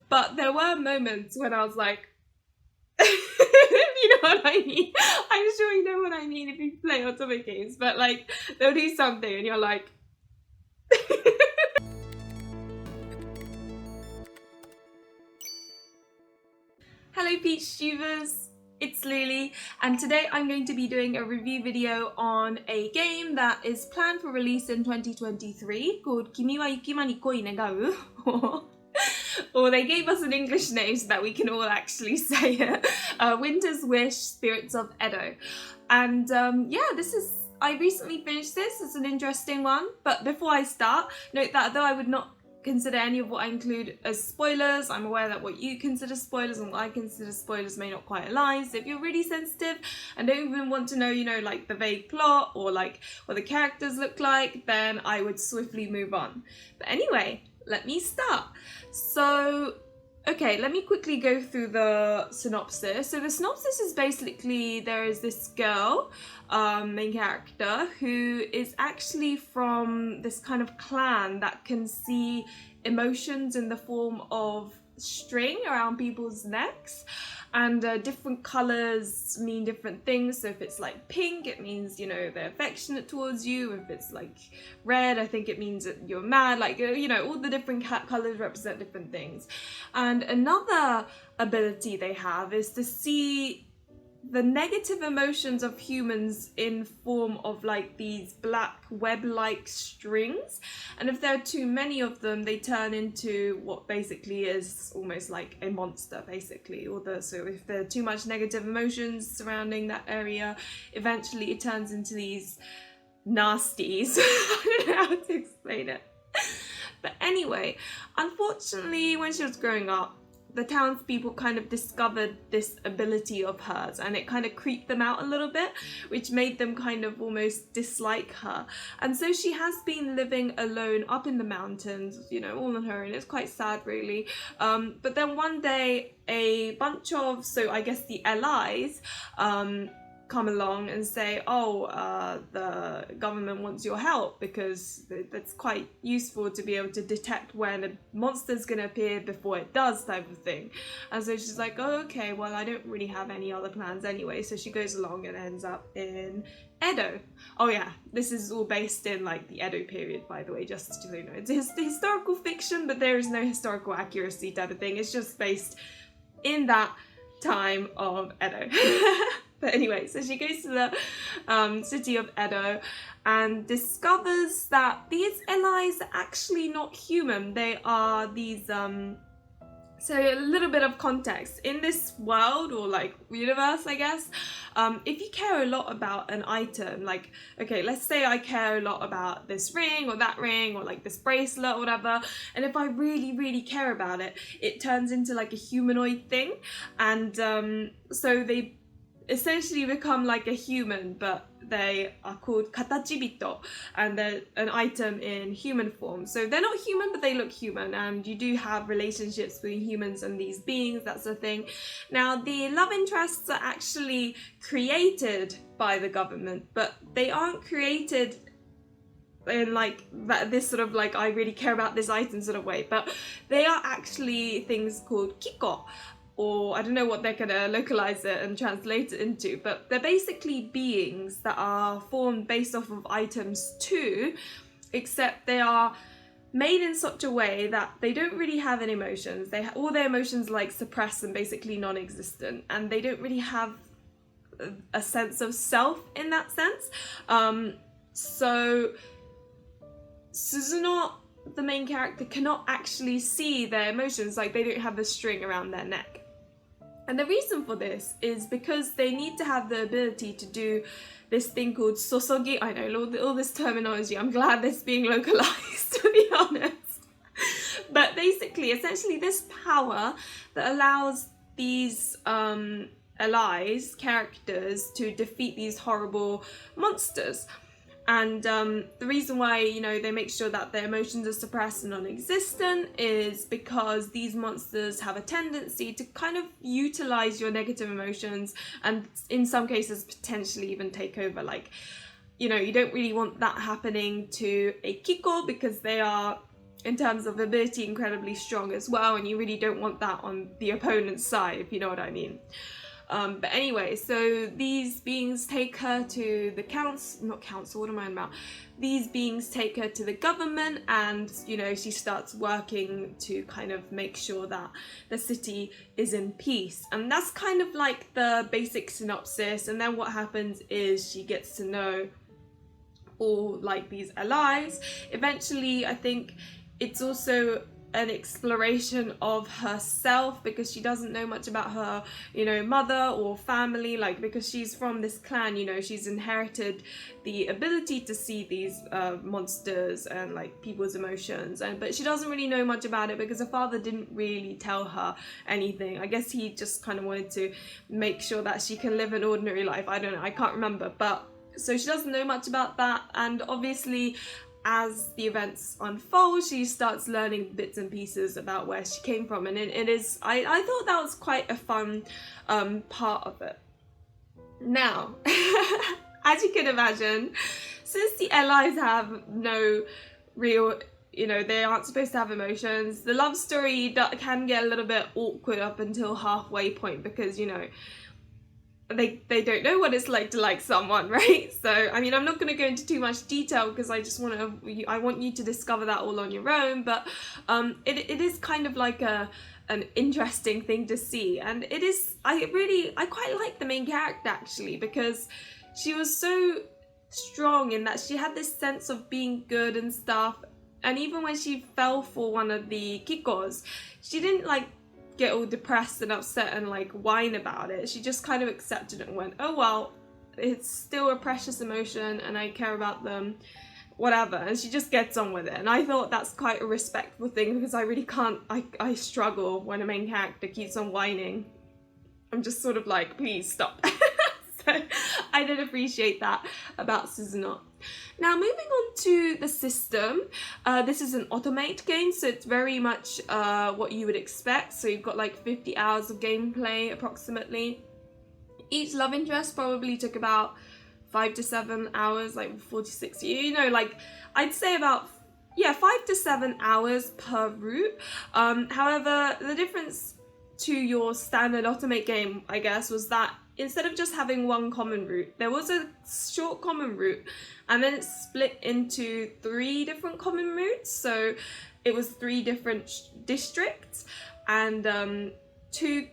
But there were moments when I was like, if you know what I mean. I'm sure you know what I mean if you play Otome games, but like, they'll do something and you're like... Hello Peach Tubers, it's Lily, and today I'm going to be doing a review video on a game that is planned for release in 2023 called Kimi wa Yukima ni Koinegau, or they gave us an English name so that we can all actually say it, Winter's Wish Spirits of Edo. And yeah, I recently finished this. It's an interesting one, but before I start, note that though I would not consider any of what I include as spoilers, I'm aware that what you consider spoilers and what I consider spoilers may not quite align. So if you're really sensitive and don't even want to know, you know, like the vague plot or like what the characters look like, then I would swiftly move on. But anyway, let me start. So, okay, let me quickly go through the synopsis. So the synopsis is basically there is this girl, main character, who is actually from this kind of clan that can see emotions in the form of string around people's necks, and different colours mean different things. So if it's like pink, it means, you know, they're affectionate towards you. If it's like red, I think it means that you're mad. Like, you know, all the different colours represent different things. And another ability they have is to see the negative emotions of humans in form of like these black web-like strings, and if there are too many of them, they turn into what basically is almost like a monster, basically. So if there are too much negative emotions surrounding that area, eventually it turns into these nasties. I don't know how to explain it. But anyway, unfortunately, when she was growing up, the townspeople kind of discovered this ability of hers, and it kind of creeped them out a little bit, which made them kind of almost dislike her. And so she has been living alone up in the mountains, you know, all on her own. It's quite sad, really. But then one day, a bunch of, so I guess the allies, come along and say, oh, the government wants your help, because that's quite useful to be able to detect when a monster's gonna appear before it does, type of thing. And so she's like, oh, okay, well, I don't really have any other plans anyway. So she goes along and ends up in Edo. Oh yeah, this is all based in like the Edo period, by the way, just so you know. It's historical fiction, but there is no historical accuracy type of thing. It's just based in that time of Edo. But anyway, so she goes to the city of Edo and discovers that these allies are actually not human. They are these, so a little bit of context. In this world, or like universe, I guess, if you care a lot about an item, like, okay, let's say I care a lot about this ring or that ring or like this bracelet or whatever, and if I really, really care about it, it turns into like a humanoid thing. And so they essentially become like a human, but they are called katachibito, and they're an item in human form. So they're not human, but they look human, and you do have relationships between humans and these beings, that's the thing. Now, the love interests are actually created by the government, but they aren't created in like this sort of like, I really care about this item sort of way, but they are actually things called kiko, or I don't know what they're gonna localize it and translate it into, but they're basically beings that are formed based off of items too, except they are made in such a way that they don't really have any emotions. All their emotions like suppressed and basically non-existent, and they don't really have a sense of self in that sense. So Suzuno, the main character, cannot actually see their emotions, like they don't have a string around their neck. And the reason for this is because they need to have the ability to do this thing called sosogi. I know all this terminology, I'm glad this being localized, to be honest. But basically, essentially this power that allows these allies, characters, to defeat these horrible monsters. And the reason why, you know, they make sure that their emotions are suppressed and non-existent is because these monsters have a tendency to kind of utilize your negative emotions, and in some cases potentially even take over. Like, you know, you don't really want that happening to a Kiko, because they are in terms of ability, incredibly strong as well, and you really don't want that on the opponent's side, if you know what I mean. But anyway, so these beings take her to the council, what am I about? These beings take her to the government, and, you know, she starts working to kind of make sure that the city is in peace. And that's kind of like the basic synopsis. And then what happens is she gets to know all like these allies. Eventually, I think it's also an exploration of herself, because she doesn't know much about her, you know, mother or family, like, because she's from this clan, you know, she's inherited the ability to see these monsters and like people's emotions, but she doesn't really know much about it because her father didn't really tell her anything. I guess he just kind of wanted to make sure that she can live an ordinary life. I don't know, I can't remember, but so she doesn't know much about that. And obviously, as the events unfold, she starts learning bits and pieces about where she came from, and it is, I thought that was quite a fun part of it. Now, as you can imagine, since the allies have no real, you know, they aren't supposed to have emotions, the love story can get a little bit awkward up until halfway point, because, you know, they don't know what it's like to like someone, right? So, I mean, I'm not going to go into too much detail because I just I want you to discover that all on your own, but it is kind of like an interesting thing to see. And it is, I quite like the main character, actually, because she was so strong in that she had this sense of being good and stuff. And even when she fell for one of the Kikos, she didn't like get all depressed and upset and like whine about it. She just kind of accepted it and went, oh well, it's still a precious emotion and I care about them, whatever, and she just gets on with it. And I thought that's quite a respectful thing, because I really can't, I struggle when a main character keeps on whining. I'm just sort of like, please stop. So I did appreciate that about Suzuno. Now, moving on to the system, this is an automate game, so it's very much what you would expect. So you've got like 50 hours of gameplay approximately. Each love interest probably took about 5 to 7 hours, like 46, you know, like I'd say about, yeah, 5 to 7 hours per route. However, the difference to your standard automate game, I guess, was that instead of just having one common route, there was a short common route, and then it's split into 3 different common routes. So it was 3 different districts, and two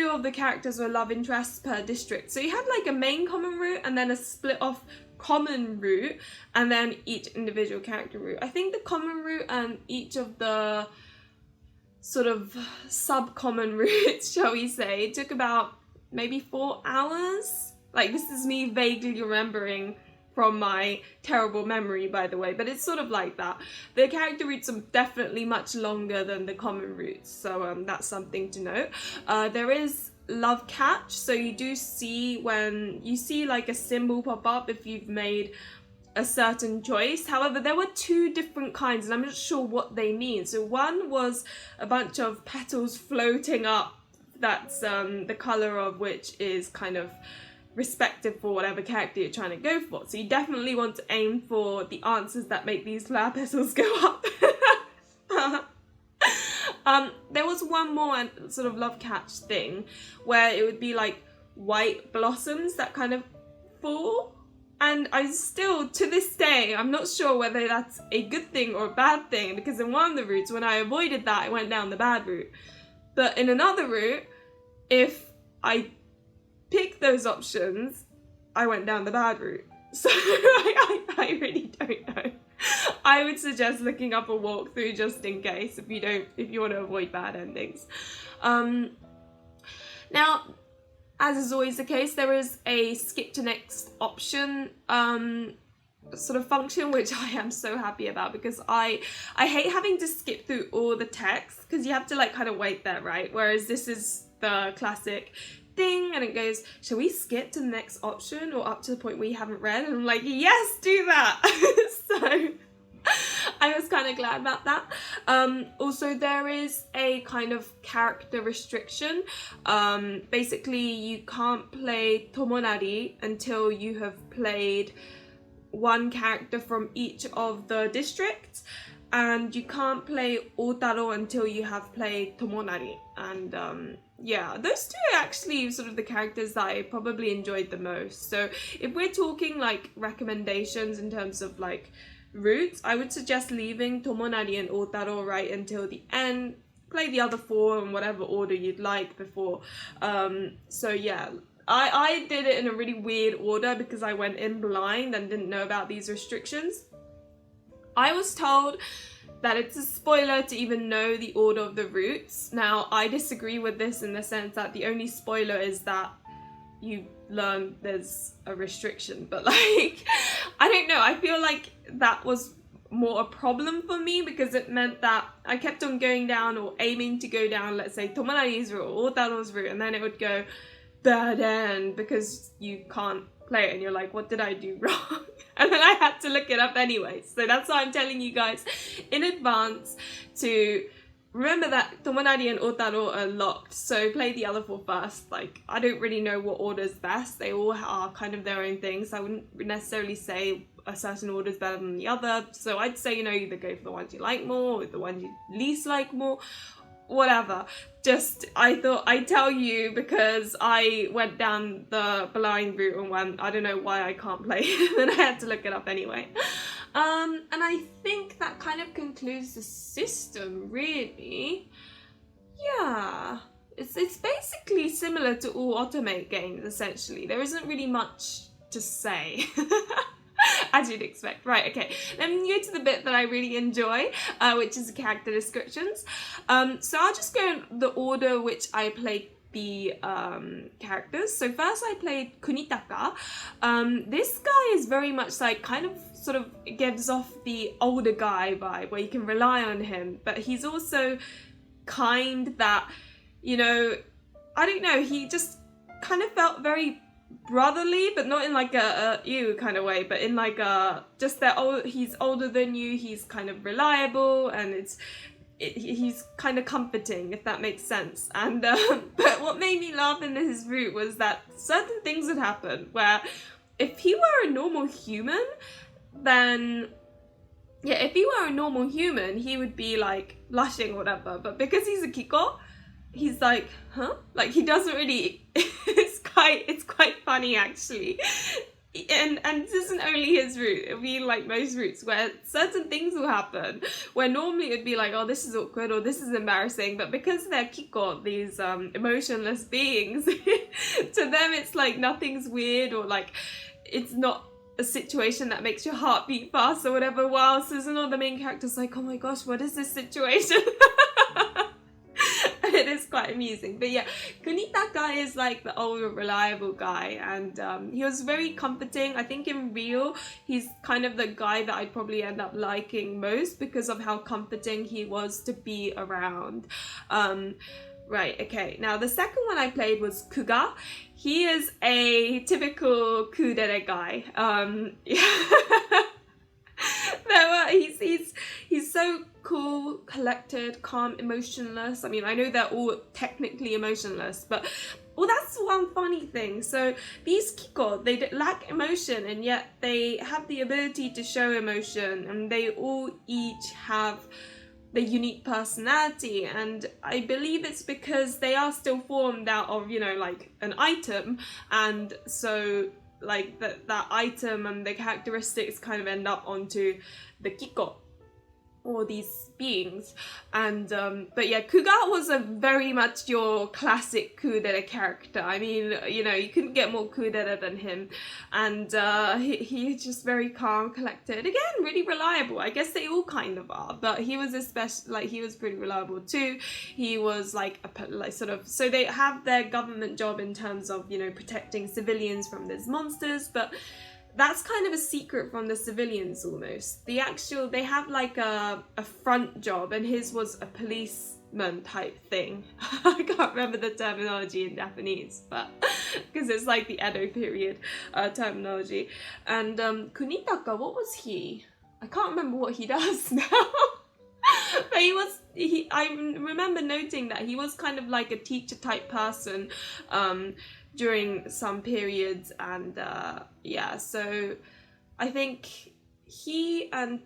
of the characters were love interests per district. So you had like a main common route and then a split off common route, and then each individual character route. I think the common route and each of the sort of sub-common routes, shall we say, took about maybe 4 hours. Like, this is me vaguely remembering from my terrible memory, by the way, but it's sort of like that. The character routes are definitely much longer than the common routes, so that's something to note. There is love catch, so you do see when you see like a symbol pop up if you've made a certain choice. However, there were 2 different kinds, and I'm not sure what they mean. So one was a bunch of petals floating up, that's the colour of which is kind of respective for whatever character you're trying to go for. So you definitely want to aim for the answers that make these flower petals go up. There was one more sort of love catch thing where it would be like white blossoms that kind of fall. And I still, to this day, I'm not sure whether that's a good thing or a bad thing, because in one of the routes, when I avoided that, I went down the bad route. But in another route, if I picked those options, I went down the bad route. So I really don't know. I would suggest looking up a walkthrough just in case, if you want to avoid bad endings. Now, as is always the case, there is a skip to next option sort of function, which I am so happy about, because I hate having to skip through all the text, because you have to like kind of wait there, right? Whereas this is the classic thing, and it goes, shall we skip to the next option or up to the point we haven't read? And I'm like, yes, do that. So I was kind of glad about that. Also, there is a kind of character restriction. Basically, you can't play Tomonari until you have played one character from each of the districts. and you can't play Outarou until you have played Tomonari. And yeah, those two are actually sort of the characters that I probably enjoyed the most. So if we're talking like recommendations in terms of like routes, I would suggest leaving Tomonari and Outarou right until the end. Play the other four in whatever order you'd like before. So yeah, I did it in a really weird order because I went in blind and didn't know about these restrictions. I was told that it's a spoiler to even know the order of the routes. Now, I disagree with this in the sense that the only spoiler is that you learn there's a restriction. But like, I don't know, I feel like that was more a problem for me because it meant that I kept on going down or aiming to go down, let's say, Tomonari's route or Otaro's route, and then it would go bad end because you can't play it and you're like, what did I do wrong? And then I had to look it up anyway. So that's why I'm telling you guys in advance to remember that Tomonari and Outarou are locked. So play the other four first. Like, I don't really know what order is best. They all are kind of their own things. So I wouldn't necessarily say a certain order is better than the other. So I'd say, you know, either go for the ones you like more or the ones you least like more. Whatever. Just, I thought I'd tell you because I went down the blind route and went, I don't know why I can't play. Then I had to look it up anyway. And I think that kind of concludes the system, really. Yeah. It's basically similar to all Otome games, essentially. There isn't really much to say. As you'd expect. Right, okay. Then we go to the bit that I really enjoy, which is the character descriptions. So I'll just go in the order which I played the characters. So first I played Kunitaka. This guy is very much like kind of sort of gives off the older guy vibe where you can rely on him, but he's also kind that, you know, I don't know, he just kind of felt very brotherly, but not in like a ew kind of way, but in like a just that he's older than you, he's kind of reliable, and he's kind of comforting, if that makes sense. And but what made me laugh in his route was that certain things would happen where if he were a normal human, then yeah, if he were a normal human, he would be like blushing or whatever, but because he's a Kiko, he's like, huh? Like, he doesn't really, it's quite funny actually. And this isn't only his route, it'll be like most routes where certain things will happen where normally it'd be like, oh, this is awkward or this is embarrassing, but because they're Kiko, these emotionless beings, to them it's like nothing's weird or like it's not a situation that makes your heart beat fast or whatever, while Suzuno, the main character's like, oh my gosh, what is this situation? It is quite amusing. But yeah, Kunitaka is like the older reliable guy, and he was very comforting. I think in real he's kind of the guy that I'd probably end up liking most because of how comforting he was to be around. Right, okay, now the second one I played was Kuga. He is a typical kudere guy. He's so cool, collected, calm, emotionless. I mean, I know they're all technically emotionless, but well, that's one funny thing. So these Kiko, they lack emotion, and yet they have the ability to show emotion, and they all each have the unique personality, and I believe it's because they are still formed out of, you know, like an item, and so like that item and the characteristics kind of end up onto the Kiko, or these beings. And but yeah, Kuga was a very much your classic kudere character. I mean, you know, you couldn't get more kudere than him, and he's just very calm, collected, again really reliable. I guess they all kind of are, but he was especially, like, he was pretty reliable too. He was like sort of, so they have their government job in terms of, you know, protecting civilians from these monsters, but that's kind of a secret from the civilians almost. They have like a front job, and his was a policeman type thing. I can't remember the terminology in Japanese, but because it's like the Edo period terminology. And Kunitaka, what was he? I can't remember what he does now. But I remember noting that he was kind of like a teacher type person during some periods, and yeah, so I think he and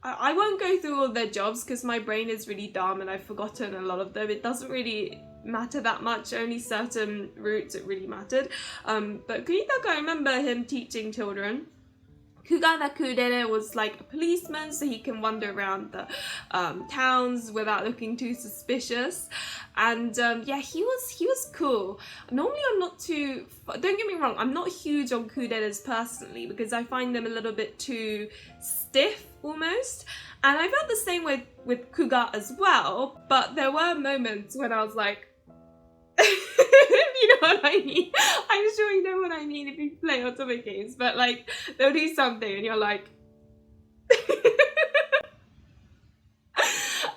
I won't go through all their jobs because my brain is really dumb and I've forgotten a lot of them. It doesn't really matter that much, only certain routes it really mattered. But Kunitaka, I remember him teaching children. Kuga the Kudere was like a policeman, so he can wander around the towns without looking too suspicious. And yeah, he was cool. Normally I'm not too, don't get me wrong, I'm not huge on Kuderes personally because I find them a little bit too stiff almost. And I felt the same way with Kuga as well, but there were moments when I was like, you know what I mean? I'm sure you know what I mean if you play Otome games, but like they'll do something and you're like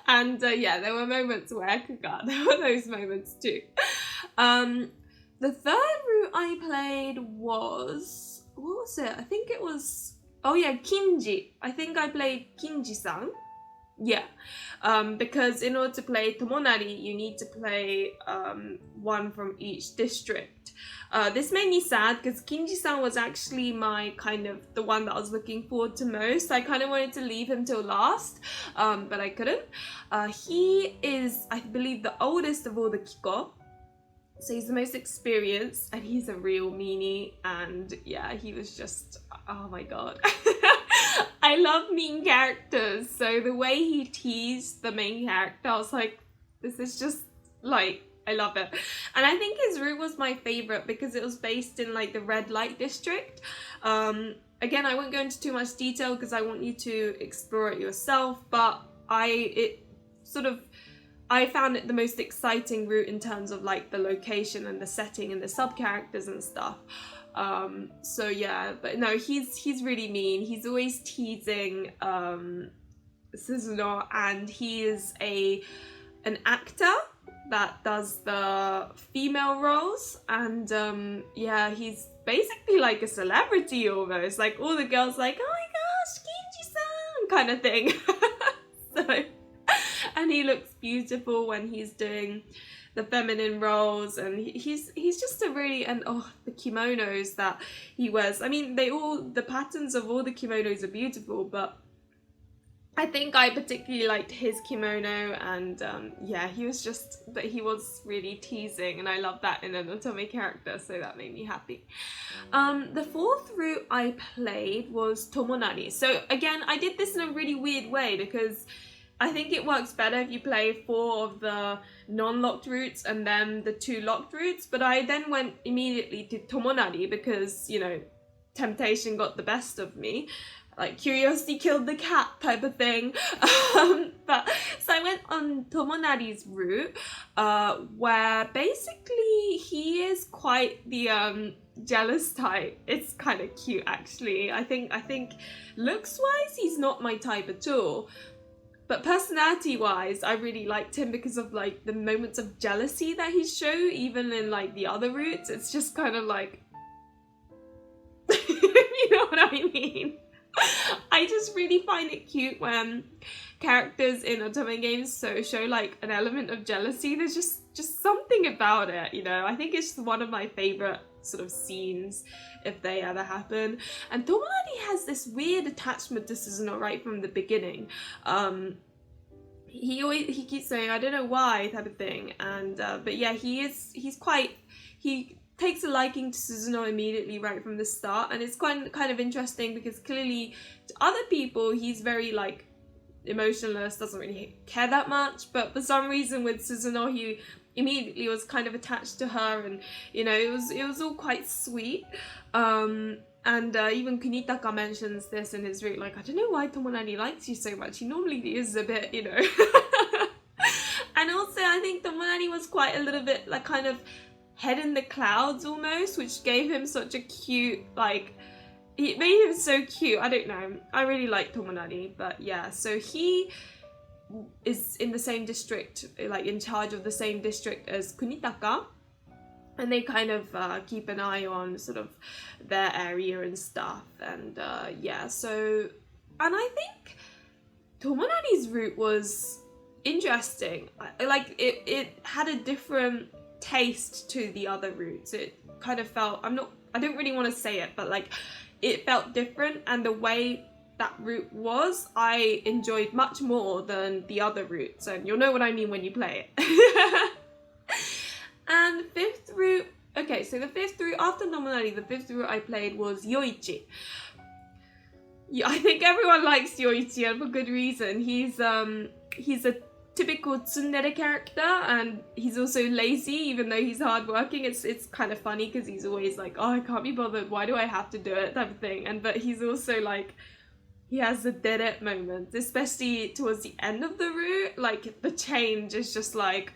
and yeah, there were moments where Kuga, there were those moments too. The third route I played was, what was it? I think it was, oh yeah, Kinji. I think I played Kinji-san. Yeah, because in order to play Tomonari, you need to play one from each district. This made me sad because Kinji-san was actually my kind of the one that I was looking forward to most. I kind of wanted to leave him till last, but I couldn't. He is, I believe, the oldest of all the Kiko. So he's the most experienced and he's a real meanie, and yeah, he was just, oh my god. I love mean characters, so the way he teased the main character, I was like, this is just like, I love it. And I think his route was my favorite because it was based in like the red light district. Again, I won't go into too much detail because I want you to explore it yourself, but I found it the most exciting route in terms of like the location and the setting and the sub characters and stuff. So yeah, but no, he's really mean. He's always teasing Suzuno, and he is an actor that does the female roles, and yeah, he's basically like a celebrity almost. Like all the girls like, oh my gosh, Kinji-san kind of thing. So, and he looks beautiful when he's doing the feminine roles, and he's just a really, and oh, the kimonos that he wears. I mean, the patterns of all the kimonos are beautiful, but I think I particularly liked his kimono, and yeah, he was really teasing, and I love that in an Otome character, so that made me happy. The fourth route I played was Tomonari. So again, I did this in a really weird way because I think it works better if you play 4 of the non-locked routes and then the 2 locked routes, but I then went immediately to Tomonari because, you know, temptation got the best of me. Like, curiosity killed the cat type of thing. But so I went on Tomonari's route, where basically he is quite the jealous type. It's kind of cute, actually. I think looks-wise, he's not my type at all. But personality-wise, I really liked him because of like the moments of jealousy that he showed, even in like the other routes. It's just kind of like, you know what I mean? I just really find it cute when characters in Otome games show like an element of jealousy. There's just something about it, you know. I think it's one of my favorite sort of scenes if they ever happen. And Tomonari has this weird attachment to Suzuno right from the beginning. He keeps saying, I don't know why type of thing, and but yeah, he takes a liking to Suzuno immediately right from the start, and it's kind of interesting because clearly to other people he's very like emotionless, doesn't really care that much, but for some reason with Suzuno he immediately was kind of attached to her, and you know, it was all quite sweet. And even Kunitaka mentions this in his route, like, I don't know why Tomonari likes you so much, he normally is a bit, you know. And also I think Tomonari was quite a little bit like kind of head in the clouds almost, which gave him such a cute, like, it made him so cute. I don't know, I really like Tomonari. But yeah, so he is in the same district, like in charge of the same district as Kunitaka, and they kind of keep an eye on sort of their area and stuff. And yeah, so, and I think Tomonari's route was interesting. Like it had a different taste to the other routes. It kind of felt, I don't really want to say it, but like it felt different, and the way that route was, I enjoyed much more than the other routes, and you'll know what I mean when you play it. And fifth route, okay, so the fifth route, after Tomonari, the fifth route I played was Yoichi. Yeah, I think everyone likes Yoichi, and for good reason. He's a typical tsundere character, and he's also lazy, even though he's hardworking. It's kind of funny because he's always like, oh, I can't be bothered, why do I have to do it, type of thing. But he's also like, he has the dead it moment, especially towards the end of the route. Like, the change is just like,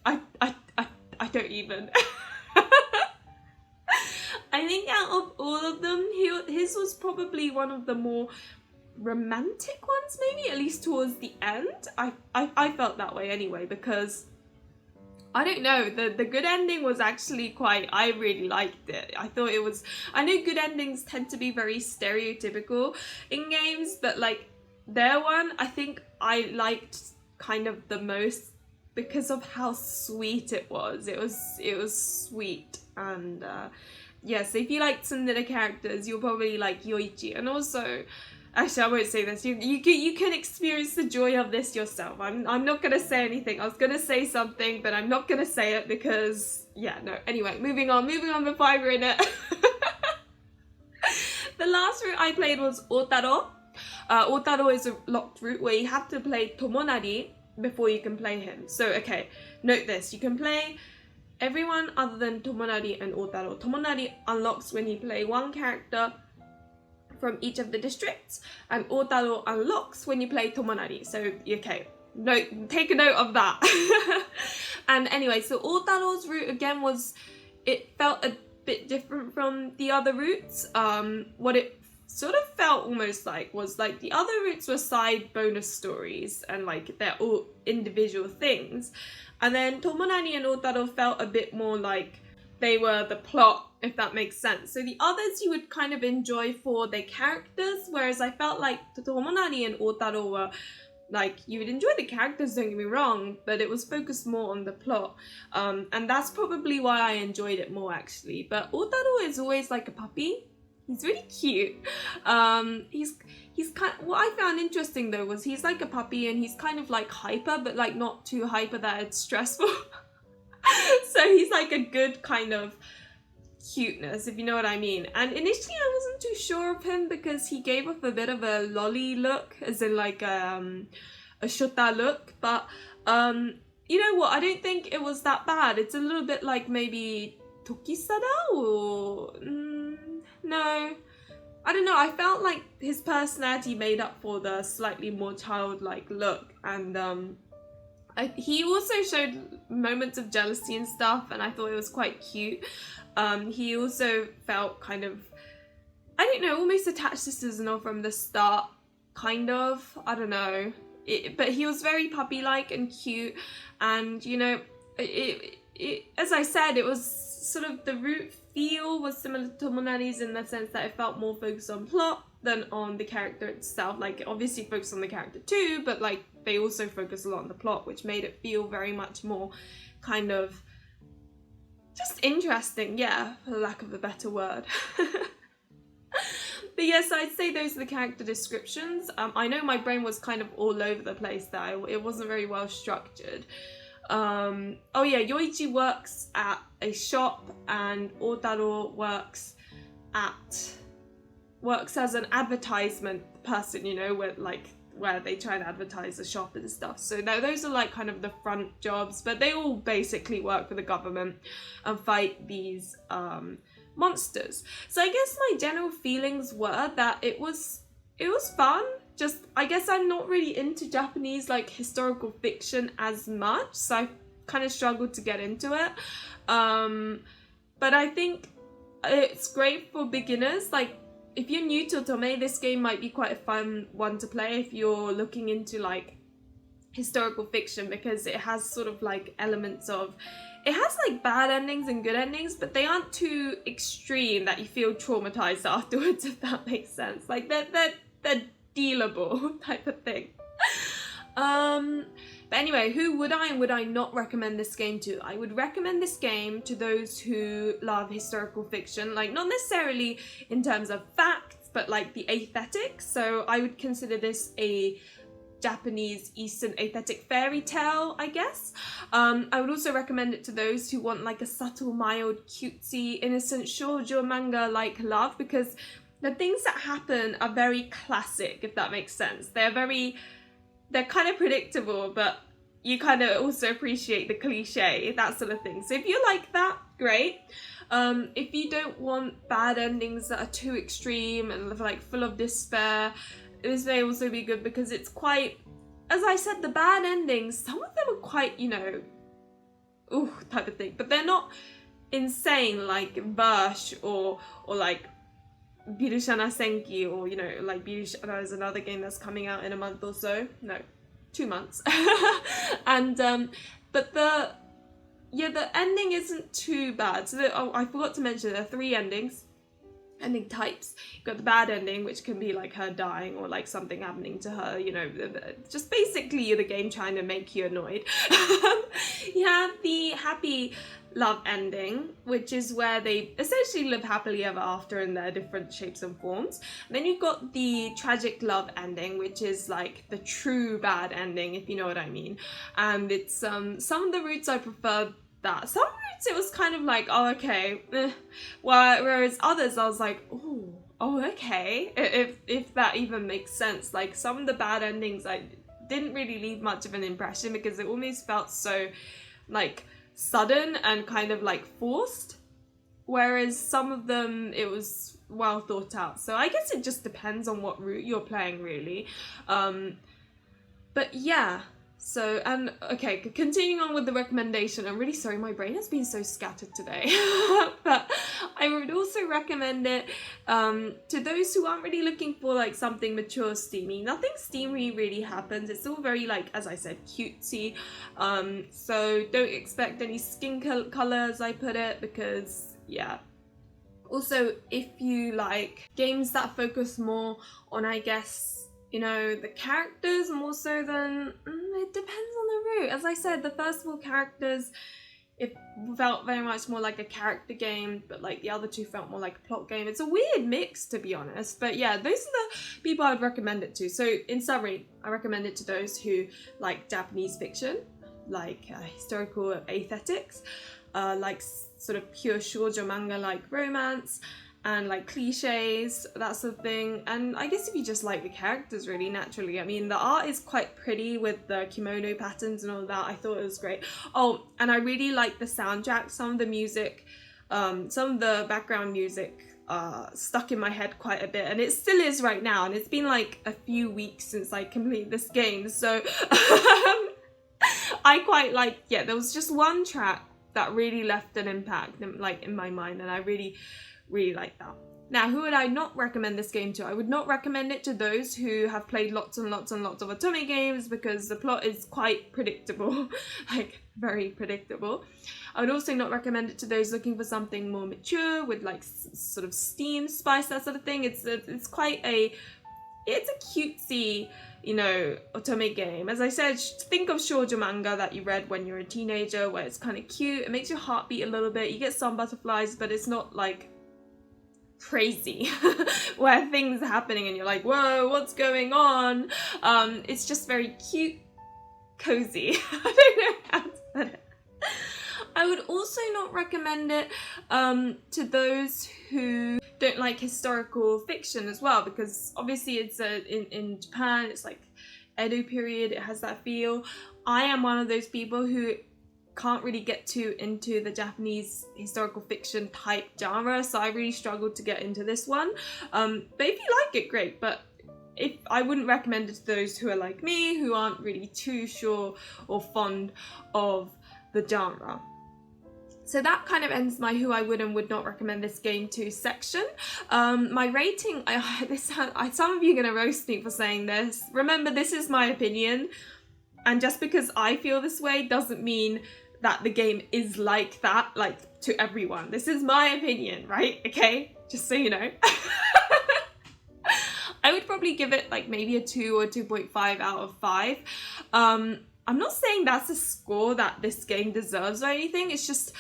I don't even. I think out of all of them, his was probably one of the more romantic ones, maybe, at least towards the end. I felt that way anyway, because I don't know, the good ending was actually I really liked it. I thought it was, I know good endings tend to be very stereotypical in games, but like their one, I think I liked kind of the most because of how sweet it was. It was sweet, and yeah, so if you like tsundere characters, you'll probably like Yoichi. And also, actually, I won't say this. You can experience the joy of this yourself. I'm not gonna say anything. I was gonna say something, but I'm not gonna say it because, yeah, no. Anyway, moving on before I ruin it. The last route I played was Outarou. Outarou is a locked route where you have to play Tomonari before you can play him. So, okay, note this. You can play everyone other than Tomonari and Outarou. Tomonari unlocks when you play one character from each of the districts, and Outarou unlocks when you play Tomonari. So, okay, take a note of that. And anyway, so Outarou's route again it felt a bit different from the other routes. What it sort of felt almost like was like the other routes were side bonus stories, and like they're all individual things. And then Tomonari and Outarou felt a bit more like they were the plot, if that makes sense. So the others you would kind of enjoy for their characters, whereas I felt like Tomonari and Outarou were like, you would enjoy the characters, don't get me wrong, but it was focused more on the plot. And that's probably why I enjoyed it more, actually. But Outarou is always like a puppy. He's really cute. He's kind of, what I found interesting though was he's like a puppy, and he's kind of like hyper, but like not too hyper that it's stressful. So he's like a good kind of cuteness, if you know what I mean. And initially I wasn't too sure of him because he gave off a bit of a lolly look, as in like a shota look. But you know what? I don't think it was that bad. It's a little bit like maybe Tokisada or no. I don't know, I felt like his personality made up for the slightly more childlike look, and he also showed moments of jealousy and stuff, and I thought it was quite cute. He also felt kind of, I don't know, almost attached to Suzuno from the start, kind of, I don't know. But he was very puppy-like and cute, and you know, as I said, it was sort of, the route feel was similar to Tomonari's in the sense that it felt more focused on plot than on the character itself. Like, it obviously focused on the character too, but like they also focused a lot on the plot, which made it feel very much more kind of just interesting, yeah, for lack of a better word. But yes, I'd say those are the character descriptions. I know my brain was kind of all over the place there. It wasn't very well structured. Oh yeah, Yoichi works at a shop, and Outarou works as an advertisement person, you know, where they try and advertise the shop and stuff. So now those are like kind of the front jobs, but they all basically work for the government and fight these monsters. So I guess my general feelings were that it was fun. Just, I guess I'm not really into Japanese like historical fiction as much, so I kind of struggled to get into it. But I think it's great for beginners. Like, if you're new to Otome, this game might be quite a fun one to play if you're looking into like historical fiction, because it has sort of like elements of, it has like bad endings and good endings, but they aren't too extreme that you feel traumatized afterwards, if that makes sense. Like they're dealable type of thing. But anyway, who would I and would I not recommend this game to? I would recommend this game to those who love historical fiction, like not necessarily in terms of facts, but like the aesthetic. So I would consider this a Japanese Eastern aesthetic fairy tale, I guess. I would also recommend it to those who want like a subtle, mild, cutesy, innocent shoujo manga like love, because the things that happen are very classic, if that makes sense. They're kind of predictable, but you kind of also appreciate the cliche, that sort of thing. So if you like that, great. If you don't want bad endings that are too extreme and like full of despair, this may also be good, because it's quite, as I said, the bad endings, some of them are quite, you know, ooh, type of thing, but they're not insane like Bash or like Birushana Senki, or, you know, like Birushana is another game that's coming out in a month or so. No, 2 months. And but the ending isn't too bad. So I forgot to mention there are 3 ending types. You've got the bad ending, which can be like her dying or like something happening to her, you know, just basically the game trying to make you annoyed. You have the happy love ending, which is where they essentially live happily ever after in their different shapes and forms. And then you've got the tragic love ending, which is like the true bad ending, if you know what I mean. And it's some of the routes I prefer that. Some routes it was kind of like, oh, okay, whereas others I was like, oh, okay, if that even makes sense. Like some of the bad endings I didn't really leave much of an impression, because it almost felt so like sudden and kind of like forced, whereas some of them it was well thought out. So I guess it just depends on what route you're playing, really. But yeah. So, and okay, continuing on with the recommendation, I'm really sorry, my brain has been so scattered today. But I would also recommend it to those who aren't really looking for like something mature, steamy. Nothing steamy really happens. It's all very, like, as I said, cutesy. So don't expect any skin color, as I put it, because yeah. Also, if you like games that focus more on, I guess, you know, the characters more so than, it depends on the route. As I said, the first 4 characters, it felt very much more like a character game, but like the other 2 felt more like a plot game. It's a weird mix, to be honest. But yeah, those are the people I would recommend it to. So in summary, I recommend it to those who like Japanese fiction, like historical aesthetics, like sort of pure shoujo manga like romance, and like cliches, that sort of thing. And I guess if you just like the characters really naturally, I mean, the art is quite pretty with the kimono patterns and all that. I thought it was great. Oh, and I really like the soundtrack. Some of the music, some of the background music stuck in my head quite a bit, and it still is right now, and it's been like a few weeks since I completed this game, so I quite like, yeah, there was just one track that really left an impact in my mind, and I really like that. Now, who would I not recommend this game to? I would not recommend it to those who have played lots and lots and lots of Otome games, because the plot is quite predictable, like very predictable. I would also not recommend it to those looking for something more mature with like sort of steam, spice, that sort of thing. It's quite a cutesy, you know, Otome game. As I said, think of shoujo manga that you read when you're a teenager, where it's kind of cute, it makes your heart beat a little bit, you get some butterflies, but it's not like crazy where things are happening and you're like, whoa, what's going on? It's just very cute, cozy. I don't know how to put it. I would also not recommend it to those who don't like historical fiction as well, because obviously it's in Japan, it's like Edo period, it has that feel. I am one of those people who can't really get too into the Japanese historical fiction type genre, so I really struggled to get into this one. But if you like it, great, but I wouldn't recommend it to those who are like me, who aren't really too sure or fond of the genre. So that kind of ends my who I would and would not recommend this game to section. My rating, some of you are going to roast me for saying this. Remember, this is my opinion, and just because I feel this way doesn't mean that the game is like that, like, to everyone. This is my opinion, right? Okay? Just so you know. I would probably give it like maybe a 2 or 2.5 out of 5. I'm not saying that's a score that this game deserves or anything. It's just,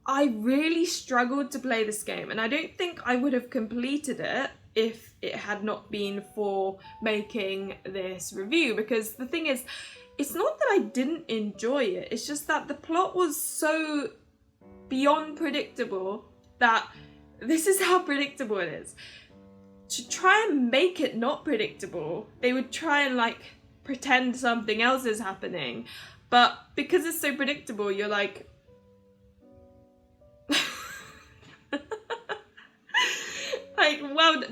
I really struggled to play this game, and I don't think I would have completed it if it had not been for making this review, because the thing is, it's not that I didn't enjoy it, it's just that the plot was so beyond predictable that this is how predictable it is. To try and make it not predictable, they would try and like pretend something else is happening, but because it's so predictable, you're like, like, well,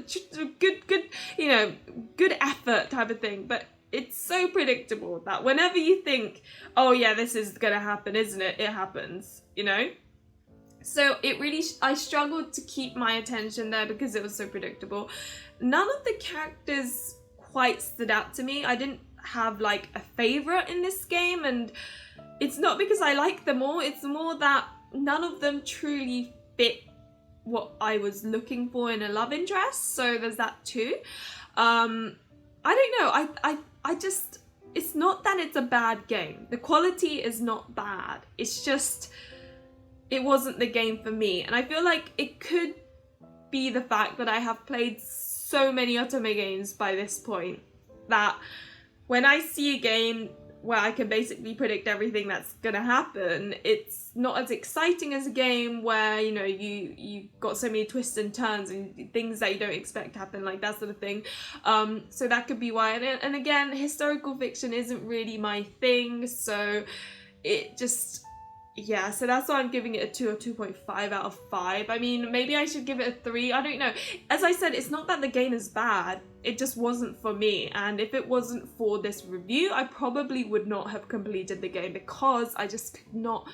good, you know, good effort type of thing. But it's so predictable that whenever you think, oh yeah, this is gonna happen, isn't it? It happens, you know? So it really, I struggled to keep my attention there because it was so predictable. None of the characters quite stood out to me. I didn't have like a favorite in this game, and it's not because I like them all, it's more that none of them truly fit what I was looking for in a love interest, so there's that too. I don't know, I just, it's not that it's a bad game. The quality is not bad, it's just, it wasn't the game for me. And I feel like it could be the fact that I have played so many Otome games by this point, that when I see a game where I can basically predict everything that's gonna happen, it's not as exciting as a game where, you know, you got so many twists and turns and things that you don't expect to happen, like that sort of thing. So that could be why. And again, historical fiction isn't really my thing, so it just, yeah, so that's why I'm giving it a 2 or 2.5 out of 5. I mean, maybe I should give it a 3, I don't know. As I said, it's not that the game is bad, it just wasn't for me. And if it wasn't for this review, I probably would not have completed the game because I just could not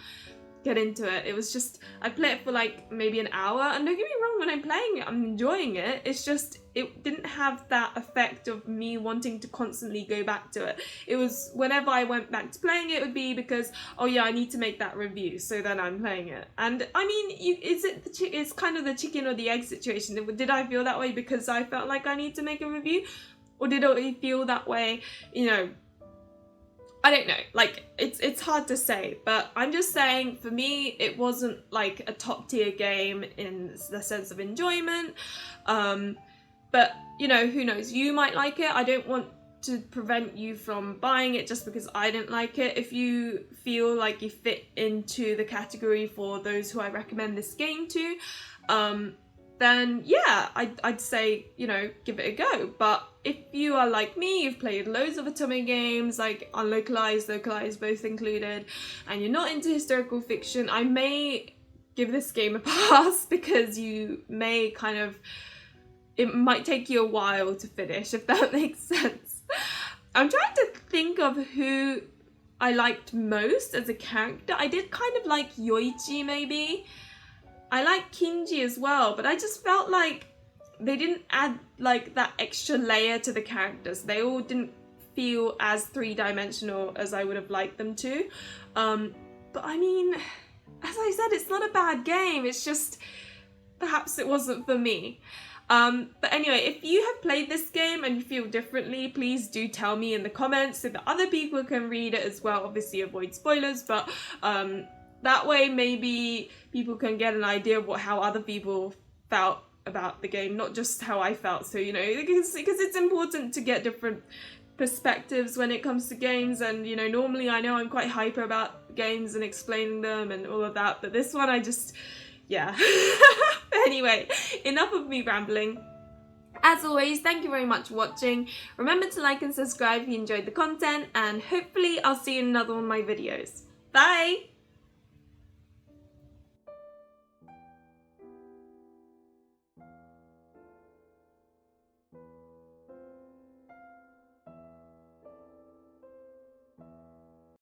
get into it. It was just, I played it for like maybe an hour, and don't get me wrong, when I'm playing it, I'm enjoying it. It's just, it didn't have that effect of me wanting to constantly go back to it. It was whenever I went back to playing it, it would be because, oh yeah, I need to make that review, so then I'm playing it. And I mean, it's kind of the chicken or the egg situation. Did I feel that way because I felt like I need to make a review? Or did I feel that way, you know, I don't know, like, it's hard to say, but I'm just saying, for me, it wasn't like a top tier game in the sense of enjoyment, but, you know, who knows, you might like it. I don't want to prevent you from buying it just because I didn't like it. If you feel like you fit into the category for those who I recommend this game to, then yeah, I'd say, you know, give it a go. But if you are like me, you've played loads of Otome games, like unlocalized, localized, both included, and you're not into historical fiction, I may give this game a pass because you may kind of, it might take you a while to finish, if that makes sense. I'm trying to think of who I liked most as a character. I did kind of like Yoichi, maybe. I like Kinji as well, but I just felt like they didn't add like that extra layer to the characters. They all didn't feel as three-dimensional as I would have liked them to. But I mean, as I said, it's not a bad game. It's just, perhaps it wasn't for me. But anyway, if you have played this game and you feel differently, please do tell me in the comments so that other people can read it as well. Obviously avoid spoilers, but that way maybe people can get an idea of how other people felt about the game, not just how I felt. So, you know, because it's important to get different perspectives when it comes to games, and, you know, normally I know I'm quite hyper about games and explaining them and all of that, but this one I just, yeah. Anyway, enough of me rambling. As always, thank you very much for watching. Remember to like and subscribe if you enjoyed the content, and hopefully I'll see you in another one of my videos. Bye!